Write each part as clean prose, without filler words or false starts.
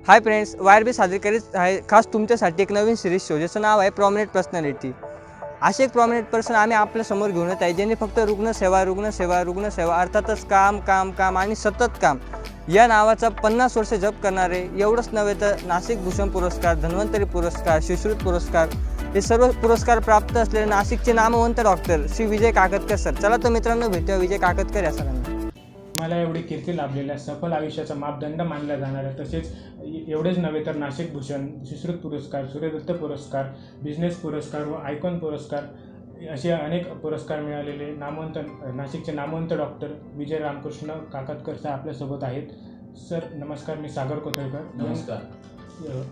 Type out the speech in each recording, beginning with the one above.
Hi friends, wire बी सादर करीत आहे खास तुमच्यासाठी एक नवीन सिरीज शो ज्याचं नाव आहे प्रॉमिनेंट पर्सनॅलिटी. असे एक प्रॉमिनेंट पर्सन आम्ही आपल्यासमोर घेऊन येत आहे ज्यांनी फक्त रुग्णसेवा अर्थातच काम काम काम आणि सतत काम या नावाचा 50 वर्ष जप करणारे, एवढंच नव्हे तर नाशिक भूषण पुरस्कार, धन्वंतरी पुरस्कार, शिष्यवृत्ती पुरस्कार हे सर्व पुरस्कार प्राप्त असलेले नाशिकचे नामवंत डॉक्टर श्री विजय काकतकर सर. चला तर मित्रांनो, भेटूया विजय काकतकर या सरांना. मला एवढी कीर्ती लाभलेल्या सफल आयुष्याचा मापदंड मानला जाणारा, तसेच एवढेच नव्हे तर नाशिक भूषण, शिष्यवृत्ती पुरस्कार, सूर्यदत्त पुरस्कार, बिझनेस पुरस्कार व आयकॉन पुरस्कार असे अनेक पुरस्कार मिळालेले नाशिकचे नामवंत डॉक्टर विजय रामकृष्ण काकतकर सर आपल्यासोबत आहेत. सर नमस्कार, मी सागर कोथळकर, नमस्कार.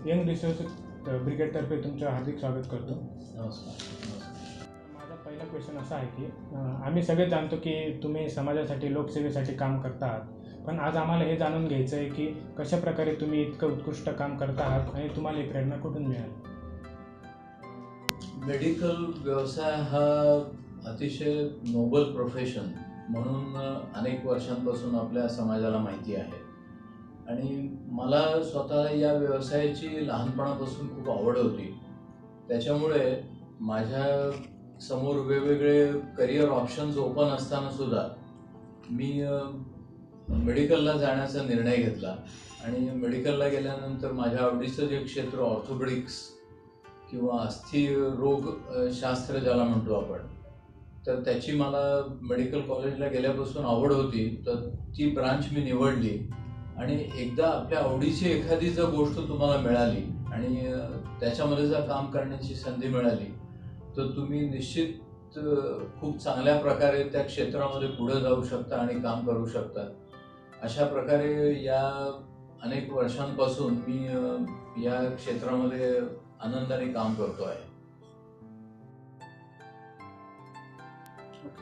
यंग रिसर्च ब्रिगेडतर्फे तुमचं हार्दिक स्वागत करतो. नमस्कार. माझा पहिला क्वेश्चन असा आहे की आम्ही सगळे जाणतो की तुम्ही समाजासाठी, लोकसेवेसाठी काम करता आहात, पण आज आम्हाला हे जाणून घ्यायचं आहे की कशा प्रकारे तुम्ही इतकं उत्कृष्ट काम करता आहात आणि तुम्हाला ही प्रेरणा कुठून मिळाली? मेडिकल व्यवसाय हा अतिशय नोबल प्रोफेशन म्हणून अनेक वर्षांपासून आपल्या समाजाला माहिती आहे आणि मला स्वतःला या व्यवसायाची लहानपणापासून खूप आवड होती. त्याच्यामुळे माझ्या समोर वेगवेगळे करिअर ऑप्शन्स ओपन असताना सुद्धा मी मेडिकलला जाण्याचा निर्णय घेतला आणि मेडिकलला गेल्यानंतर माझ्या आवडीचं जे क्षेत्र ऑर्थोपेडिक्स किंवा अस्थि रोग शास्त्र ज्याला म्हणतो आपण, तर त्याची मला मेडिकल कॉलेजला गेल्यापासून आवड होती, तर ती ब्रांच मी निवडली. आणि एकदा आपल्या आवडीची एखादी जर गोष्ट तुम्हाला मिळाली आणि त्याच्यामध्ये जर काम करण्याची संधी मिळाली, तर तुम्ही निश्चित खूप चांगल्या प्रकारे त्या क्षेत्रामध्ये पुढे जाऊ शकता आणि काम करू शकता. अशा प्रकारे या अनेक वर्षांपासून मी या क्षेत्रामध्ये आनंदाने काम करतो आहे.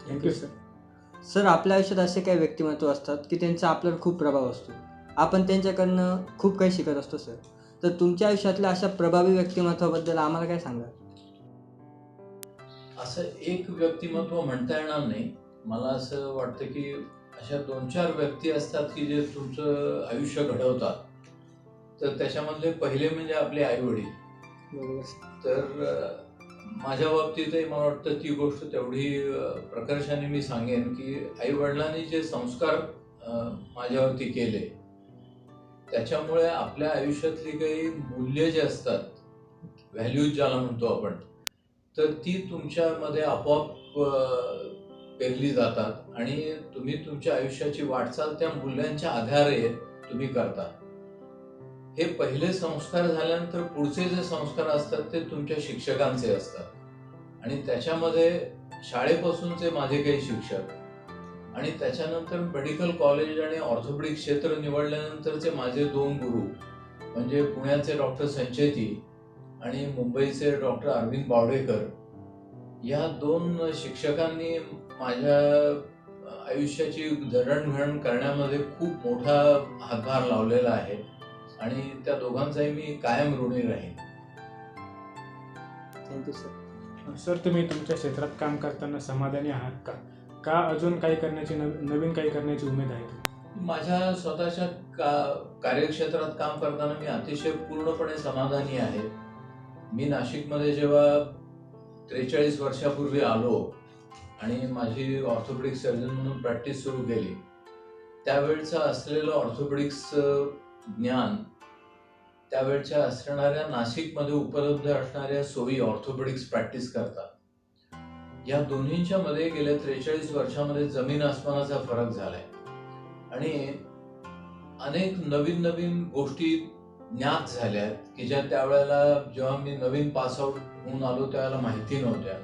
Thank you sir. सर, आपल्या आयुष्यात असे काही व्यक्तिमत्व असतात की त्यांचा आपल्यावर खूप प्रभाव असतो, आपण त्यांच्याकडनं खूप काही शिकत असतो सर. तर तुमच्या आयुष्यातल्या अशा प्रभावी व्यक्तिमत्वाबद्दल आम्हाला काय सांगा? असं एक व्यक्तिमत्व म्हणता येणार नाही. मला असं वाटतं की अशा 2-4 व्यक्ती असतात की जे तुमचं आयुष्य घडवतात. तर त्याच्यामधले पहिले म्हणजे आपले आईवडील. तर माझ्या बाबतीतही मला वाटतं ती गोष्ट तेवढी प्रकर्षाने मी सांगेन की आईवडिलांनी जे संस्कार माझ्यावरती केले, त्याच्यामुळे आपल्या आयुष्यातली काही मूल्य जे असतात, व्हॅल्यूज ज्याला म्हणतो आपण, तर ती तुमच्यामध्ये आपोआप पेरली जातात आणि तुम्ही तुमच्या आयुष्याची वाटचाल त्या मूल्यांच्या आधारे तुम्ही करता. हे पहिले संस्कार झाल्यानंतर पुढचे जे संस्कार असतात ते तुमच्या शिक्षकांचे असतात आणि त्याच्यामध्ये शाळेपासूनचे माझे काही शिक्षक आणि त्याच्यानंतर मेडिकल कॉलेज आणि ऑर्थोपेडिक क्षेत्र निवडल्यानंतरचे माझे 2 गुरु म्हणजे पुण्याचे डॉक्टर संचेती आणि मुंबईचे डॉक्टर अरविंद बावडेकर, या 2 शिक्षकांनी माझ्या आयुष्याची जडणघडण करण्यामध्ये खूप मोठा हातभार लावलेला आहे आणि त्या दोघांचाही मी कायम ऋणी राहीन. Thank you sir. सर, तुम्ही तुमच्या क्षेत्रात काम करताना समाधानी आहात का? का अजून काही करण्याची नवीन काही करण्याची उमेद आहे? माझ्या स्वतःच्या कार्यक्षेत्रात काम करताना मी अतिशय पूर्णपणे समाधानी आहे. मी नाशिकमध्ये जेव्हा 43 वर्षापूर्वी आलो आणि माझी ऑर्थोपेडिक सर्जन म्हणून प्रॅक्टिस सुरू केली, त्यावेळचं असलेलं ऑर्थोपेडिक्स ज्ञान, त्यावेळच्या असणाऱ्या नाशिकमध्ये उपलब्ध असणाऱ्या सोयी ऑर्थोपेडिक्स प्रॅक्टिस करता, या दोन्हींच्या मध्ये गेल्या 43 वर्षामध्ये जमीन आसमानाचा फरक झालाय आणि अनेक नवीन नवीन गोष्टी ज्ञात झाल्या की ज्या त्यावेळेला जेव्हा मी नवीन पास आउट होऊन आलो त्यावेळेला माहिती नव्हत्या.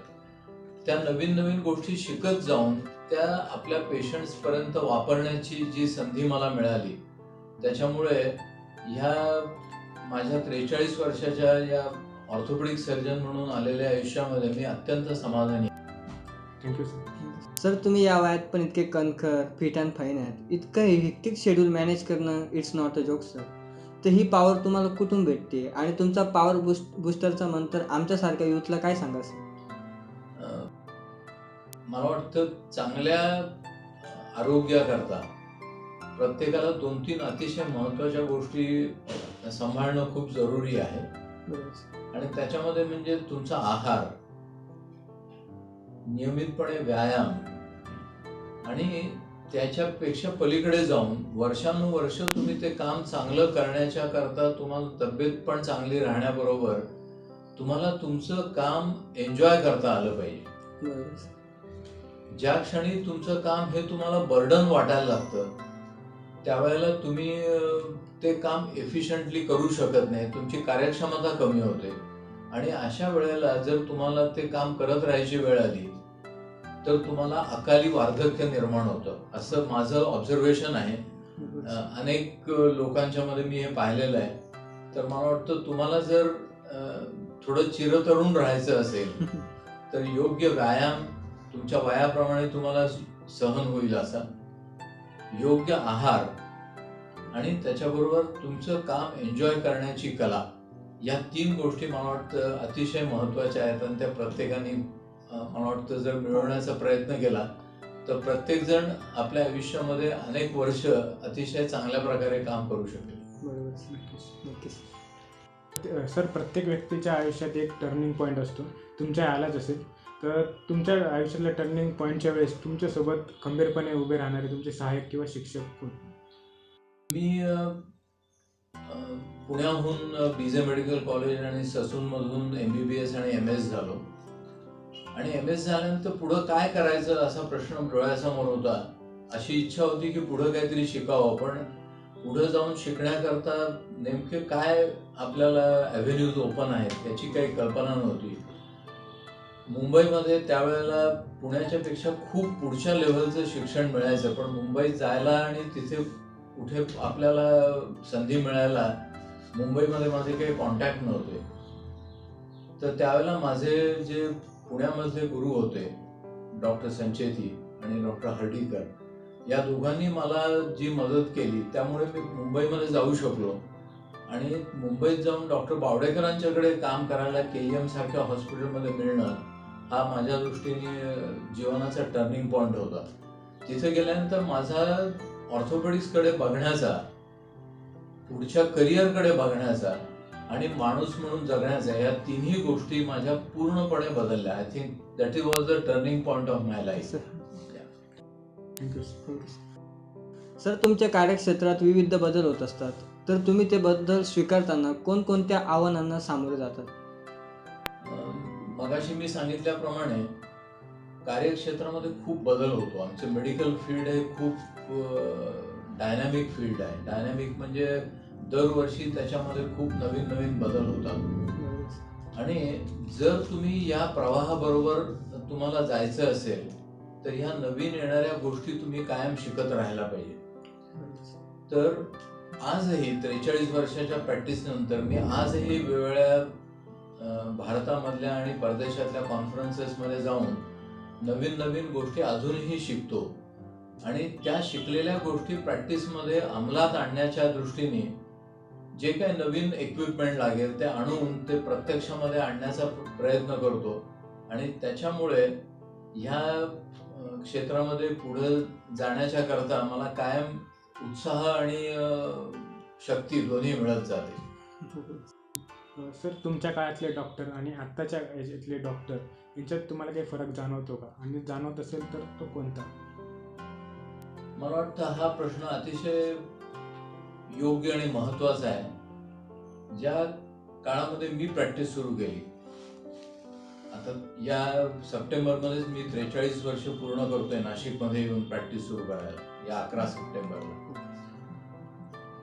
त्या नवीन नवीन गोष्टी शिकत जाऊन त्या आपल्या पेशंट्स पर्यंत वापरण्याची जी संधी मला मिळाली, त्याच्यामुळे ह्या माझ्या 43 वर्षाच्या या ऑर्थोपेडिक सर्जन म्हणून आलेल्या आयुष्यामध्ये मी अत्यंत समाधानी. Thank you sir. सर, तुम्ही या वयात पण इतके कणखर, फिट अँड फाईन आहेत. इतकं हेक्टिक शेड्यूल मॅनेज करणं it's not a joke sir. तर ही पॉवर तुम्हाला कुठून भेटते आणि तुमचा पॉवर बूस्टरचा मंत्र आमच्यासारख्या यूथला काय सांगा सर? मला वाटतं चांगल्या आरोग्याकरता प्रत्येकाला 2-3 अतिशय महत्त्वाच्या गोष्टी सांभाळणं खूप जरुरी आहे. आणि त्याच्यामध्ये म्हणजे तुमचा आहार, नियमितपणे व्यायाम आणि त्याच्यापेक्षा पलीकडे जाऊन वर्षानुवर्ष तुम्ही ते काम चांगलं करण्याच्या करता तुम्हाला तब्येत पण चांगली राहण्याबरोबर तुम्हाला तुमचं काम एन्जॉय करता आलं पाहिजे. ज्या क्षणी तुमचं काम हे तुम्हाला बर्डन वाटायला लागतं त्यावेळेला तुम्ही ते काम एफिशियंटली करू शकत नाही, तुमची कार्यक्षमता कमी होते. आणि अशा वेळेला जर तुम्हाला ते काम करत राहायची वेळ आली तर तुम्हाला अकाली वार्धक्य निर्माण होतं, असं माझं ऑब्झर्वेशन आहे. अनेक लोकांच्या मध्ये मी हे पाहिलेलं आहे. तर मला वाटतं तुम्हाला जर थोडं चिरतरुण राहायचं असेल तर योग्य व्यायाम तुमच्या वयाप्रमाणे तुम्हाला सहन होईल असा, योग्य आहार आणि त्याच्याबरोबर तुमचं काम एन्जॉय करण्याची कला, या 3 गोष्टी मला वाटतं अतिशय महत्त्वाच्या आहेत. आणि त्या प्रत्येकाने मला वाटतं जर मिळवण्याचा प्रयत्न केला तर प्रत्येक जण आपल्या आयुष्यामध्ये अनेक वर्ष अतिशय चांगल्या प्रकारे काम करू शकेल. सर, प्रत्येक व्यक्तीच्या आयुष्यात एक टर्निंग पॉईंट असतो. तुमच्या आलाच असेल. तर तुमच्या आयुष्यातल्या टर्निंग पॉईंटच्या वेळेस तुमच्यासोबत खंबीरपणे उभे राहणारे तुमचे सहाय्यक किंवा शिक्षक कोण? मी पुण्याहून बीजे मेडिकल कॉलेज आणि ससूनमधून MBBS आणि MS झालो. आणि MS झाल्यानंतर पुढं काय करायचं असा प्रश्न डोळ्यासमोर होता. अशी इच्छा होती की पुढं काहीतरी शिकावं, पण पुढं जाऊन शिकण्याकरता नेमके काय आपल्याला ॲव्हेन्यूज ओपन आहेत याची काही कल्पना नव्हती. मुंबईमध्ये त्यावेळेला पुण्याच्या पेक्षा खूप पुढच्या लेव्हलचं शिक्षण मिळायचं, पण मुंबईत जायला आणि तिथे कुठे आपल्याला संधी मिळायला मुंबईमध्ये माझे काही कॉन्टॅक्ट नव्हते. तर त्यावेळेला माझे जे पुण्यामधले गुरु होते डॉक्टर संचेती आणि डॉक्टर हर्डीकर, या दोघांनी मला जी मदत केली त्यामुळे मी मुंबईमध्ये जाऊ शकलो. आणि मुंबईत जाऊन डॉक्टर बावडेकरांच्याकडे काम करायला KEM सारख्या हॉस्पिटलमध्ये मिळणं हा माझ्या दृष्टीने जीवनाचा टर्निंग पॉईंट होता. तिथे गेल्यानंतर माझा ऑर्थोपेडिक्सकडे बघण्याचा, पुढच्या करिअरकडे बघण्याचा आणि माणूस म्हणून जगण्याचा, या 3ही गोष्टी माझ्या पूर्णपणे बदलल्या. I think that was the turning point of my life. Sir, तुमच्या कार्यक्षेत्रात विविध बदल होत असतात, तर तुम्ही ते बदल स्वीकारताना कोणकोणत्या आव्हानांना सामोरे जातात? मगाशी मी सांगितल्याप्रमाणे कार्यक्षेत्रामध्ये खूप बदल होतो. आमचं मेडिकल फील्ड हे खूप डायनॅमिक फील्ड आहे. डायनॅमिक म्हणजे दरवर्षी त्याच्यामध्ये खूप नवीन नवीन बदल होतात. आणि जर तुम्ही या प्रवाहाबरोबर तुम्हाला जायचं असेल तर ह्या नवीन येणाऱ्या गोष्टी तुम्ही कायम शिकत राहायला पाहिजे. तर आजही 43 वर्षाच्या प्रॅक्टिस नंतर मी आजही वेगवेगळ्या भारतामधल्या आणि परदेशातल्या कॉन्फरन्सेसमध्ये जाऊन नवीन नवीन गोष्टी अजूनही शिकतो. आणि त्या शिकलेल्या गोष्टी प्रॅक्टिसमध्ये अंमलात आणण्याच्या दृष्टीने जे काही नवीन इक्विपमेंट लागेल ते आणून ते प्रत्यक्षामध्ये आणण्याचा प्रयत्न करतो. आणि त्याच्यामुळे ह्या क्षेत्रामध्ये पुढे जाण्याच्या करता मला कायम उत्साह आणि शक्ती दोन्ही मिळत जाते. सर, तुमच्या काळातले डॉक्टर आणि आत्ताच्या याच्यातले डॉक्टर यांच्यात तुम्हाला काही फरक जाणवतो का? आणि जाणवत असेल तर तो कोणता? मला वाटतं हा प्रश्न अतिशय योग्य आणि महत्त्वाचा आहे. ज्या काळामध्ये मी प्रॅक्टिस सुरू केली, आता या सप्टेंबरमध्येच मी 43 वर्ष पूर्ण करतोय नाशिकमध्ये येऊन प्रॅक्टिस सुरू करायला, या 11 सप्टेंबरला.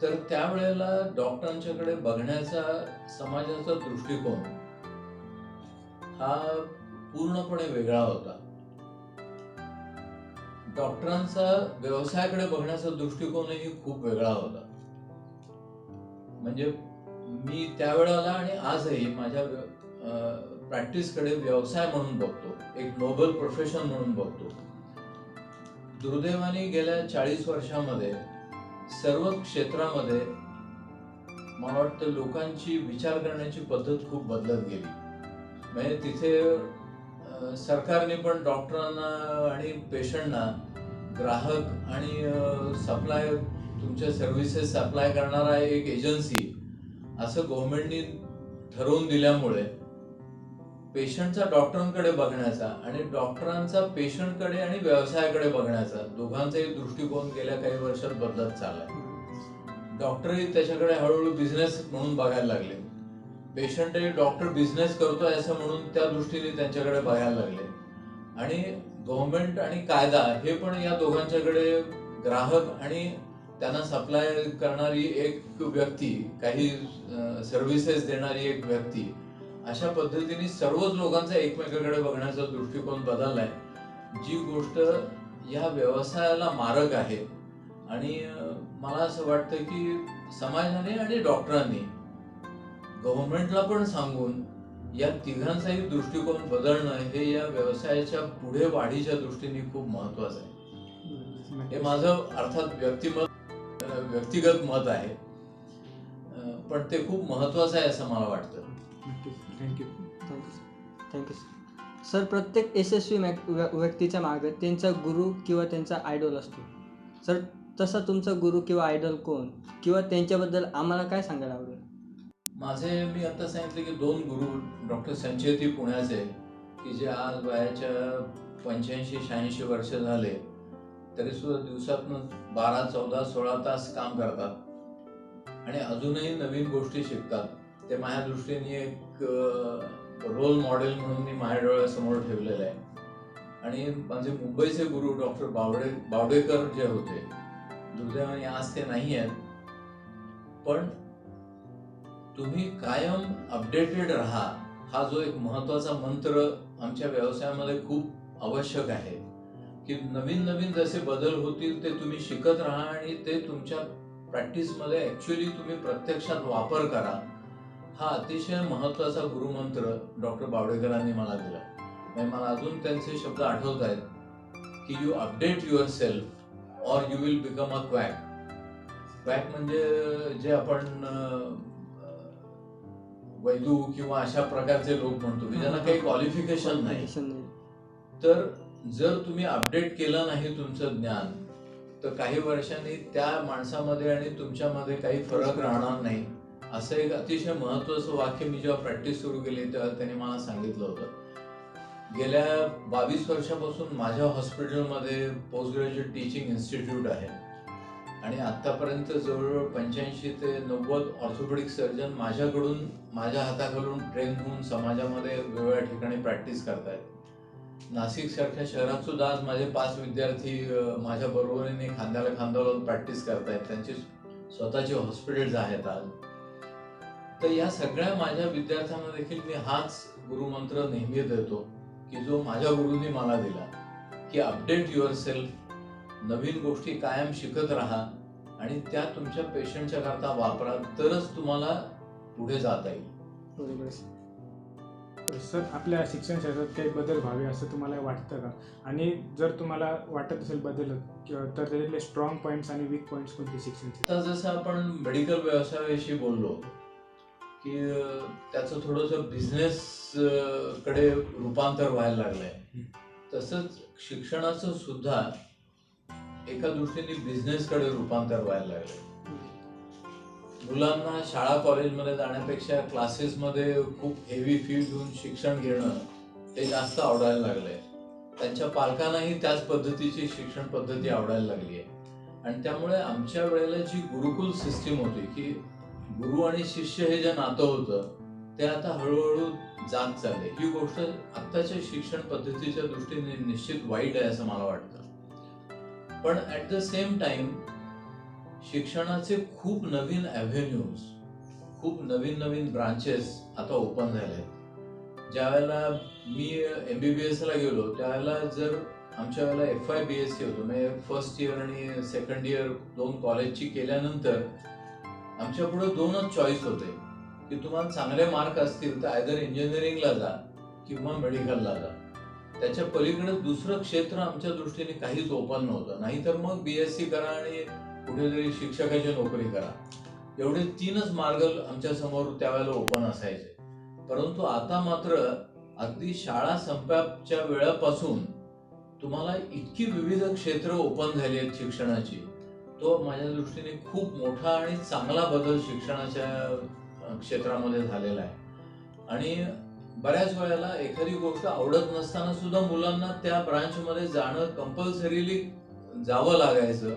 तर त्यावेळेला डॉक्टरांच्याकडे बघण्याचा समाजाचा दृष्टिकोन हा पूर्णपणे वेगळा होता. डॉक्टरांचा व्यवसायाकडे बघण्याचा दृष्टिकोनही खूप वेगळा होता. म्हणजे मी त्यावेळेला आणि आजही माझ्या प्रॅक्टिसकडे व्यवसाय म्हणून बघतो, एक नोबल प्रोफेशन म्हणून बघतो. दुर्दैवाने गेल्या 40 वर्षामध्ये सर्व क्षेत्रामध्ये मला वाटतं लोकांची विचार करण्याची पद्धत खूप बदलत गेली. म्हणजे तिथे सरकारने पण डॉक्टरांना आणि पेशंटना ग्राहक आणि सप्लाय, तुमच्या सर्व्हिसेस सप्लाय करणारा एक एजन्सी असं गव्हर्नमेंटनी ठरवून दिल्यामुळे पेशंटचा डॉक्टरांकडे बघण्याचा आणि डॉक्टरांचा पेशंटकडे आणि व्यवसायाकडे बघण्याचा दोघांचाही दृष्टिकोन गेल्या काही वर्षात बदलत चाललाय. डॉक्टरही त्याच्याकडे हळूहळू बिझनेस म्हणून बघायला लागले. पेशंटही डॉक्टर बिझनेस करतोय असं म्हणून त्या दृष्टीने त्यांच्याकडे बघायला लागले. आणि गव्हर्नमेंट आणि कायदा हे पण या दोघांच्याकडे ग्राहक आणि त्यांना सप्लाय करणारी एक व्यक्ती, काही सर्व्हिसेस देणारी एक व्यक्ती, अशा पद्धतीने सर्वच लोकांचा एकमेकांकडे बघण्याचा दृष्टिकोन बदललाय, जी गोष्ट या व्यवसायाला मारक आहे. आणि मला असं वाटतं की समाजाने आणि डॉक्टरांनी गव्हर्नमेंटला पण सांगून या तिघांचाही दृष्टिकोन बदलणं हे या व्यवसायाच्या पुढे वाढीच्या दृष्टीने खूप महत्वाचं आहे. हे माझं अर्थात व्यक्तिगत मत आहे, पण ते खूप महत्वाचं आहे असं मला वाटतं. थँक्यू. Thank you sir. प्रत्येक यशस्वी व्यक्तीच्या मागे त्यांचा गुरु किंवा त्यांचा आयडॉल असतो. सर, तसा तुमचा गुरु किंवा आयडॉल कोण, किंवा त्यांच्याबद्दल आम्हाला काय सांगायला आवडेल? मी आता सांगितले की 2 गुरु, डॉक्टर संचेती पुण्याचे, की जे आज वयाच्या 85-86 वर्ष झाले तरी सुद्धा दिवसातून 12, 14, 16 तास काम करतात आणि अजूनही नवीन गोष्टी शिकतात. ते माझ्या दृष्टीने एक रोल मॉडेल म्हणून मी माझ्या डोळ्यासमोर ठेवलेलं आहे. आणि माझे मुंबईचे गुरु डॉक्टर बावडेकर जे होते, दुर्दैवाने आज ते नाही आहेत, पण तुम्ही कायम अपडेटेड राहा हा जो एक महत्वाचा मंत्र आमच्या व्यवसायामध्ये खूप आवश्यक आहे. की नवीन नवीन जसे बदल होतील ते तुम्ही शिकत राहा आणि ते तुमच्या प्रॅक्टिसमध्ये ऍक्च्युअली तुम्ही प्रत्यक्षात वापर करा. हा अतिशय महत्वाचा गुरुमंत्र डॉक्टर बावडेकरांनी मला दिला. मला अजून त्यांचे शब्द आठवत आहेत की you update yourself or you will become a quack. Quack म्हणजे जे आपण वैदू किंवा अशा प्रकारचे लोक म्हणतो की ज्यांना काही क्वालिफिकेशन नाही. तर जर तुम्ही अपडेट केलं नाही तुमचं ज्ञान, तर काही वर्षांनी त्या माणसामध्ये आणि तुमच्यामध्ये काही फरक राहणार नाही. असं एक अतिशय महत्वाचं वाक्य मी जेव्हा प्रॅक्टिस सुरू केली तेव्हा त्यांनी मला सांगितलं होतं. गेल्या 22 वर्षापासून माझ्या हॉस्पिटलमध्ये पोस्ट ग्रॅज्युएट टीचिंग इन्स्टिट्यूट आहे आणि आतापर्यंत जवळजवळ 85 ते 90 ऑर्थोपेडिक सर्जन माझ्या हाताखालून ट्रेन होऊन समाजामध्ये वेगवेगळ्या ठिकाणी प्रॅक्टिस करतायत. नाशिक सारख्या शहरात सुद्धा आज माझे 5 विद्यार्थी माझ्या बरोबरीने खांद्याला खांदा लावून प्रॅक्टिस करतायत. त्यांचे स्वतःचे हॉस्पिटल्स आहेत आज. तर या सगळ्या माझ्या विद्यार्थ्यांना देखील मी हाच गुरुमंत्र नेहमी देतो की जो माझ्या गुरुंनी मला दिला, की अपडेट युअर सेल्फ, नवीन गोष्टी कायम शिकत राहा आणि त्या तुमच्या पेशंटच्या करता वापरा, तरच तुम्हाला पुढे जाता येईल. बरोबर. सर, आपल्या शिक्षण क्षेत्रात काही बदल व्हावे असं तुम्हाला वाटतं का? आणि जर तुम्हाला वाटत असेल बदल तर त्याच्यातले स्ट्रॉंग पॉईंट्स आणि वीक पॉईंट्स कोणते शिक्षण क्षेत्रात? आता जसं आपण मेडिकल व्यवसायाविषयी बोललो की त्याचं थोडंसं बिझनेस कडे रूपांतर व्हायला लागलंय, तसंच शिक्षणाचं सुद्धा एका दृष्टीने बिझनेस कडे रूपांतर व्हायला लागलंय. मुलांना शाळा कॉलेजमध्ये जाण्यापेक्षा क्लासेसमध्ये खूप हेवी फी घेऊन शिक्षण घेणं हे जास्त आवडायला लागलंय. त्यांच्या पालकांनाही त्याच पद्धतीची शिक्षण पद्धती आवडायला लागली आहे. आणि त्यामुळे आमच्या वेळेला जी गुरुकुल सिस्टीम होती की गुरु आणि शिष्य हे जे नातं होतं ते आता हळूहळू जात चालले. ही गोष्ट आत्ताच्या शिक्षण पद्धतीच्या दृष्टीने निश्चित वाईट आहे असं मला वाटतं. पण ऍट द सेम टाइम शिक्षणाचे खूप नवीन ॲव्हेन्यूज, खूप नवीन ब्रांचेस आता ओपन झाले आहेत. ज्या वेळेला मी MBBS ला गेलो त्यावेळेला जर आमच्या वेळेला FY-BSc होतं, म्हणजे फर्स्ट इयर आणि सेकंड इयर 2 कॉलेजची केल्यानंतर आमच्या पुढे 2च चॉईस होते की तुम्हाला चांगले मार्क असतील तर आयदर इंजिनिअरिंगला जा किंवा मेडिकलला जा. त्याच्या पलीकडे दुसरं क्षेत्र आमच्या दृष्टीने काहीच ओपन नव्हतं. नाहीतर मग BSc करा आणि कुठेतरी शिक्षकाची नोकरी करा. एवढे 3च मार्ग आमच्या समोर त्यावेळेला ओपन असायचे. परंतु आता मात्र अगदी शाळा संपाच्या वेळापासून तुम्हाला इतकी विविध क्षेत्र ओपन झाली आहेत शिक्षणाची, तो माझ्या दृष्टीने खूप मोठा आणि चांगला बदल शिक्षणाच्या क्षेत्रामध्ये झालेला आहे. आणि बऱ्याच वेळेला एखादी गोष्ट आवडत नसताना सुद्धा मुलांना त्या ब्रांचमध्ये जाणं कंपल्सरीली जावं लागायचं,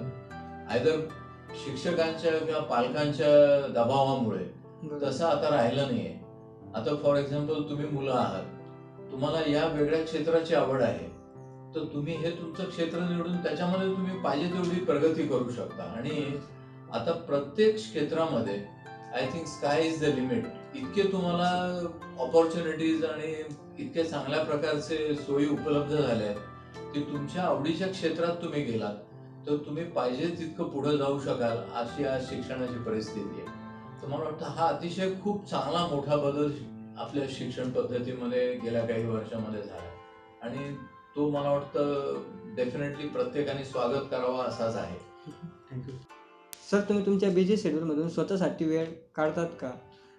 आयदर शिक्षकांच्या किंवा पालकांच्या दबावामुळे. तसं आता राहिलं नाहीये. आता फॉर एक्झाम्पल तुम्ही मुलं आहात, तुम्हाला या वेगळ्या क्षेत्राची आवड आहे, तर तुम्ही हे तुमचं क्षेत्र निवडून त्याच्यामध्ये तुम्ही पाहिजे तेवढी प्रगती करू शकता. आणि आता प्रत्येक क्षेत्रामध्ये I think sky is the limit. इतके तुम्हाला ऑपॉर्च्युनिटीज आणि इतके चांगल्या प्रकारचे सोयी उपलब्ध झाल्या आहेत की तुमच्या आवडीच्या क्षेत्रात तुम्ही गेलात तर तुम्ही पाहिजे तितकं पुढे जाऊ शकाल, अशी आज शिक्षणाची परिस्थिती आहे. तर मला वाटतं हा अतिशय खूप चांगला मोठा बदल आपल्या शिक्षण पद्धतीमध्ये गेल्या काही वर्षामध्ये झाला आणि तो मला वाटतं डेफिनेटली प्रत्येकाने स्वागत करावा असाच आहे. थँक्यू. सर, तुम्ही तुमच्या बिझी शेड्यूलमधून स्वतःसाठी वेळ काढतात का?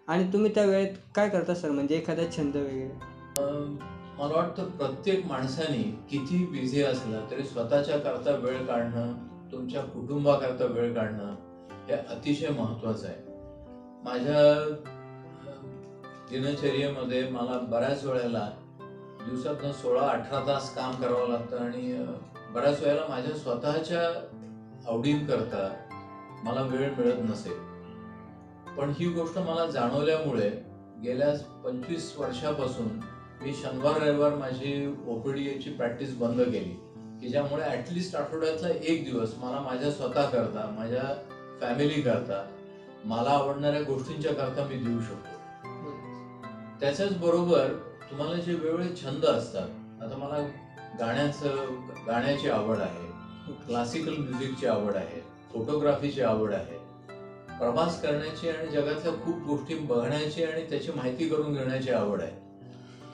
आणि तुम्ही त्या वेळेत काय करता सर, म्हणजे एखादा छंद वगैरे? मला वाटतं प्रत्येक माणसाने किती बिझी असला तरी स्वतःच्या करता वेळ काढणं, तुमच्या कुटुंबाकरता वेळ काढणं हे अतिशय महत्त्वाचं आहे. माझ्या दिनचर्येमध्ये मला बऱ्याच वेळेला दिवसातनं 16-18 तास काम करावं लागतं आणि बऱ्याच वेळेला माझ्या स्वतःच्या आवडींकरता मला वेळ मिळत नसेल. पण ही गोष्ट मला जाणवल्यामुळे गेल्या 25 वर्षापासून मी शनिवार रविवार माझी OPDची प्रॅक्टिस बंद केली, की ज्यामुळे ॲटलिस्ट आठवड्यातला एक दिवस मला माझ्या स्वतः करता, माझ्या फॅमिली करता, मला आवडणाऱ्या गोष्टींच्या करता मी देऊ शकतो. त्याच्याच बरोबर तुम्हाला जे वेगवेगळे छंद असतात, आता मला गाण्याची आवड आहे, क्लासिकल म्युझिकची आवड आहे, फोटोग्राफीची आवड आहे, प्रवास करण्याची आणि जगातल्या खूप गोष्टी बघण्याची आणि त्याची माहिती करून घेण्याची आवड आहे.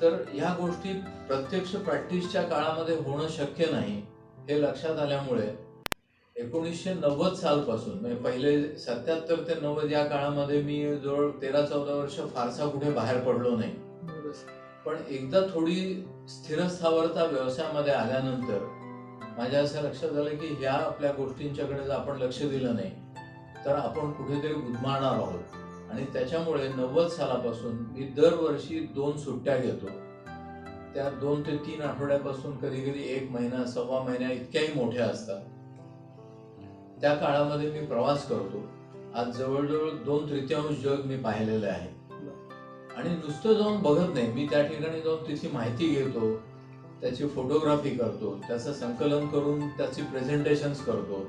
तर ह्या गोष्टी प्रत्यक्ष प्रॅक्टिसच्या काळामध्ये होणं शक्य नाही हे लक्षात आल्यामुळे 1990 सालपासून म्हणजे पहिले 77 ते 90 या काळामध्ये मी जवळ 13-14 वर्ष फारसा कुठे बाहेर पडलो नाही. पण एकदा थोडी स्थिरस्थावरता व्यवसायामध्ये आल्यानंतर माझ्या असं लक्षात आलं की ह्या आपल्या गोष्टींच्याकडे जर आपण लक्ष दिलं नाही तर आपण कुठेतरी गुदमारणार आहोत. आणि त्याच्यामुळे 90 सालापासून मी दरवर्षी 2 सुट्ट्या घेतो. त्या 2 ते 3 आठवड्यापासून कधी कधी 1 महिना, सव्वा महिना इतक्याही मोठ्या असतात. त्या काळामध्ये मी प्रवास करतो. आज जवळजवळ 2/3 जग मी पाहिलेलं आहे. आणि नुसतं जाऊन बघत नाही, मी त्या ठिकाणी जाऊन तिची माहिती घेतो, त्याची फोटोग्राफी करतो, त्याचं संकलन करून त्याची प्रेझेंटेशन्स करतो,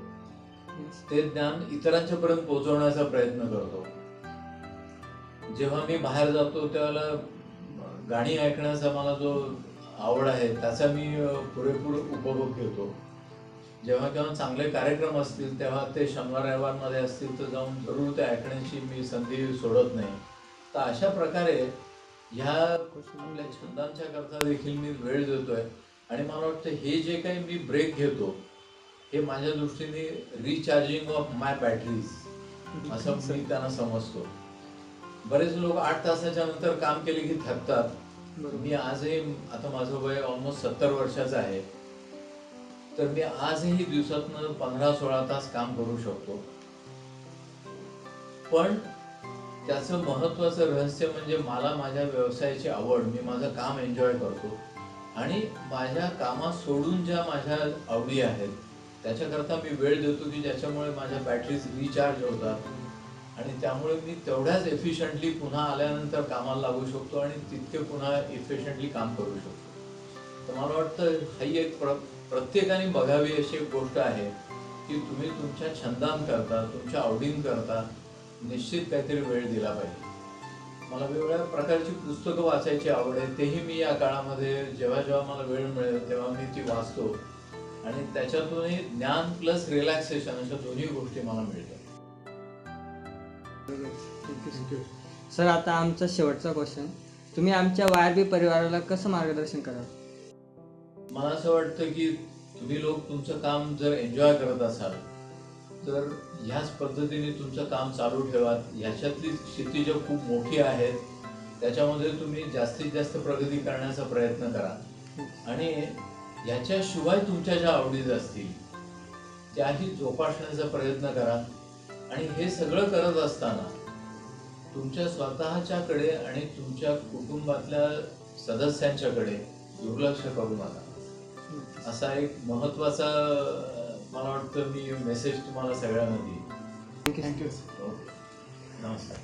ते ज्ञान इतरांच्या पर्यंत पोहोचवण्याचा प्रयत्न करतो. जेव्हा मी बाहेर जातो त्यावेळेला गाणी ऐकण्याचा मला जो आवड आहे त्याचा मी पुरेपूर उपभोग घेतो. जेव्हा केव्हा चांगले कार्यक्रम असतील तेव्हा ते शनिवार रविवारमध्ये असतील तर जाऊन जरूर ते ऐकण्याची मी संधी सोडत नाही. तर अशा प्रकारे ह्या आपल्या छंदांच्या करता देखील मी वेळ देतोय. आणि मला वाटतं हे जे काही मी ब्रेक घेतो हे माझ्या दृष्टीने रिचार्जिंग ऑफ माय बॅटरीज असं मी त्यांना समजतो. बरेच लोक 8 तासाच्या नंतर काम केले की थकतात. मी आजही, आता माझं वय ऑलमोस्ट 70 वर्षाचं आहे, तर मी आजही दिवसातनं 15-16 तास काम करू शकतो. पण त्याचं महत्त्वाचं रहस्य म्हणजे मला माझ्या व्यवसायाची आवड, मी माझं काम एन्जॉय करतो आणि माझ्या कामात सोडून ज्या माझ्या आवडी आहेत त्याच्याकरता मी वेळ देतो की ज्याच्यामुळे माझ्या बॅटरीज रिचार्ज होतात आणि त्यामुळे मी तेवढ्याच एफिशियंटली पुन्हा आल्यानंतर कामाला लागू शकतो आणि तितके पुन्हा इफिशियंटली काम करू शकतो. तर मला वाटतं ही एक प्रत्येकाने बघावी अशी एक गोष्ट आहे की तुम्ही तुमच्या छंदांकरता, तुमच्या आवडींकरता निश्चित काहीतरी वेळ दिला पाहिजे. मला वेगवेगळ्या प्रकारची पुस्तकं वाचायची आवड आहे, तेही मी या काळामध्ये जेव्हा जेव्हा मला वेळ मिळेल तेव्हा मी ती वाचतो आणि त्याच्यातूनही ज्ञान प्लस रिलॅक्सेशन अशा दोन्ही गोष्टी मला मिळतात. थँक्यू. सर, आता आमचा शेवटचा क्वेश्चन, तुम्ही आमच्या YRB परिवाराला कसं मार्गदर्शन कराल? मला असं वाटतं की तुम्ही लोक तुमचं काम जर एन्जॉय करत असाल तर ह्याच पद्धतीने तुमचं काम चालू ठेवा. ह्याच्यातली क्षितिजं खूप मोठी आहेत, त्याच्यामध्ये तुम्ही जास्तीत जास्त प्रगती करण्याचा प्रयत्न करा आणि ह्याच्याशिवाय तुमच्या ज्या आवडीज असतील त्याही जोपासण्याचा प्रयत्न करा. आणि हे सगळं करत असताना तुमच्या स्वतःच्याकडे आणि तुमच्या कुटुंबातल्या सदस्यांच्याकडे दुर्लक्ष करू नका, असा एक महत्त्वाचा मला वाटतं मी मेसेज तुम्हाला सगळ्यांना देईन. थँक्यू. ओके, नमस्कार.